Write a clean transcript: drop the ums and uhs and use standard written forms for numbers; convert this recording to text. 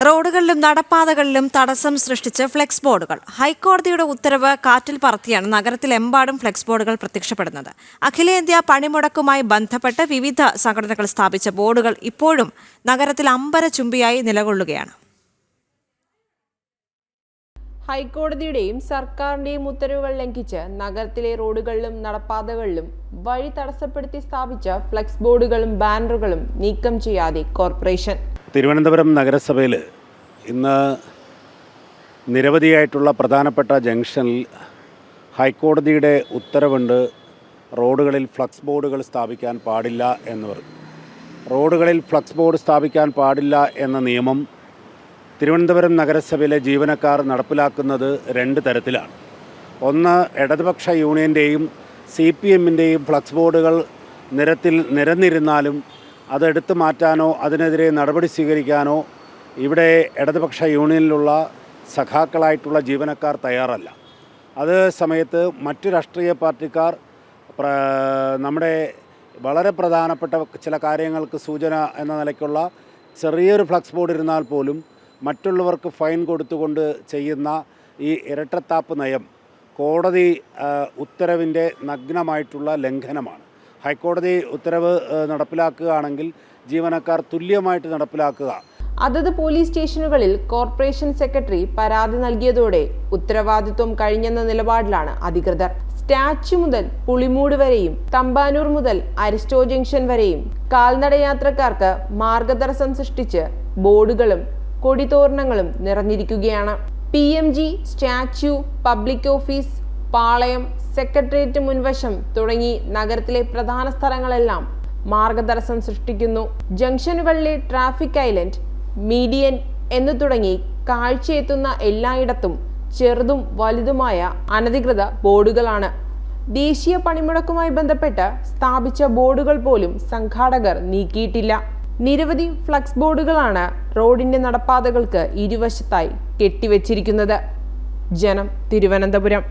റോഡുകളിലും നടപ്പാതകളിലും തടസ്സം സൃഷ്ടിച്ച് ഫ്ലെക്സ് ബോർഡുകൾ. ഹൈക്കോടതിയുടെ ഉത്തരവ് കാറ്റിൽ പറത്തിയാണ് നഗരത്തിലെമ്പാടും ഫ്ലെക്സ് ബോർഡുകൾ പ്രത്യക്ഷപ്പെടുന്നത്. അഖിലേന്ത്യാ പണിമുടക്കുമായി ബന്ധപ്പെട്ട് വിവിധ സംഘടനകൾ സ്ഥാപിച്ച ബോർഡുകൾ ഇപ്പോഴും നഗരത്തിൽ അമ്പരചുംബിയായി നിലകൊള്ളുകയാണ്. ഹൈക്കോടതിയുടെയും സർക്കാരിന്റെയും ഉത്തരവുകൾ ലംഘിച്ച് നഗരത്തിലെ റോഡുകളിലും നടപ്പാതകളിലും വഴി തടസ്സപ്പെടുത്തി സ്ഥാപിച്ച ഫ്ലെക്സ് ബോർഡുകളും ബാനറുകളും നീക്കം ചെയ്യാതെ കോർപ്പറേഷൻ. തിരുവനന്തപുരം നഗരസഭയിൽ ഇന്ന് നിരവധിയായിട്ടുള്ള പ്രധാനപ്പെട്ട ജംഗ്ഷനിൽ ഹൈക്കോടതിയുടെ ഉത്തരവുണ്ട്. റോഡുകളിൽ ഫ്ലക്സ് ബോർഡുകൾ സ്ഥാപിക്കാൻ പാടില്ല എന്ന് പറഞ്ഞു. റോഡുകളിൽ ഫ്ലക്സ് ബോർഡ് സ്ഥാപിക്കാൻ പാടില്ല എന്ന നിയമം തിരുവനന്തപുരം നഗരസഭയിലെ ജീവനക്കാർ നടപ്പിലാക്കുന്നത് രണ്ട് തരത്തിലാണ്. ഒന്ന്, ഇടതുപക്ഷ യൂണിയൻ്റെയും CPMൻ്റെയും ഫ്ലക്സ് ബോർഡുകൾ നിരന്നിരുന്നാലും അതെടുത്തു മാറ്റാനോ അതിനെതിരെ നടപടി സ്വീകരിക്കാനോ ഇവിടെ ഇടതുപക്ഷ യൂണിയനിലുള്ള സഖാക്കളായിട്ടുള്ള ജീവനക്കാർ തയ്യാറല്ല. അത് സമയത്ത് മറ്റു രാഷ്ട്രീയ പാർട്ടിക്കാർ നമ്മുടെ വളരെ പ്രധാനപ്പെട്ട ചില കാര്യങ്ങൾക്ക് സൂചന എന്ന നിലയ്ക്കുള്ള ചെറിയൊരു ഫ്ലക്സ് ബോർഡ് ഇരുന്നാൽ പോലും മറ്റുള്ളവർക്ക് ഫൈൻ കൊടുത്തുകൊണ്ട് ചെയ്യുന്ന ഈ ഇരട്ടത്താപ്പ് നയം കോടതി ഉത്തരവിൻ്റെ നഗ്നമായിട്ടുള്ള ലംഘനമാണ്. ഹൈക്കോടതി ഉത്തരവ് നടപ്പിലാക്കുകയാണെങ്കിൽ ജീവനക്കാർ തുല്യമായിട്ട് നടപ്പിലാക്കുക. അതത് പോലീസ് സ്റ്റേഷനുകളിൽ കോർപ്പറേഷൻ സെക്രട്ടറി പരാതി നൽകിയതോടെ ഉത്തരവാദിത്വം കഴിഞ്ഞെന്ന നിലപാടിലാണ് അധികൃതർ. സ്റ്റാച്യു മുതൽ പുളിമൂട് വരെയും തമ്പാനൂർ മുതൽ അരിസ്റ്റോ ജംഗ്ഷൻ വരെയും കാൽനടയാത്രക്കാർക്ക് മാർഗതടസ്സം സൃഷ്ടിച്ച് ബോർഡുകളും കൊടിതോരണങ്ങളും നിറഞ്ഞിരിക്കുകയാണ്. PMG, സ്റ്റാച്യു, പബ്ലിക് ഓഫീസ്, പാളയം, സെക്രട്ടേറിയറ്റ് മുൻവശം തുടങ്ങി നഗരത്തിലെ പ്രധാന സ്ഥലങ്ങളെല്ലാം മാർഗതടസ്സം സൃഷ്ടിക്കുന്നു. ജംഗ്ഷനുകളിലെ ട്രാഫിക് ഐലൻഡ്, മീഡിയൻ എന്നു തുടങ്ങി കാഴ്ചയെത്തുന്ന എല്ലായിടത്തും ചെറുതും വലുതുമായ അനധികൃത ബോർഡുകളാണ്. ദേശീയ പണിമുടക്കുമായി ബന്ധപ്പെട്ട് സ്ഥാപിച്ച ബോർഡുകൾ പോലും സംഘാടകർ നീക്കിയിട്ടില്ല. നിരവധി ഫ്ലക്സ് ബോർഡുകളാണ് റോഡിന്റെ നടപ്പാതകൾക്ക് ഇരുവശത്തായി കെട്ടിവെച്ചിരിക്കുന്നത്. ജനം, തിരുവനന്തപുരം.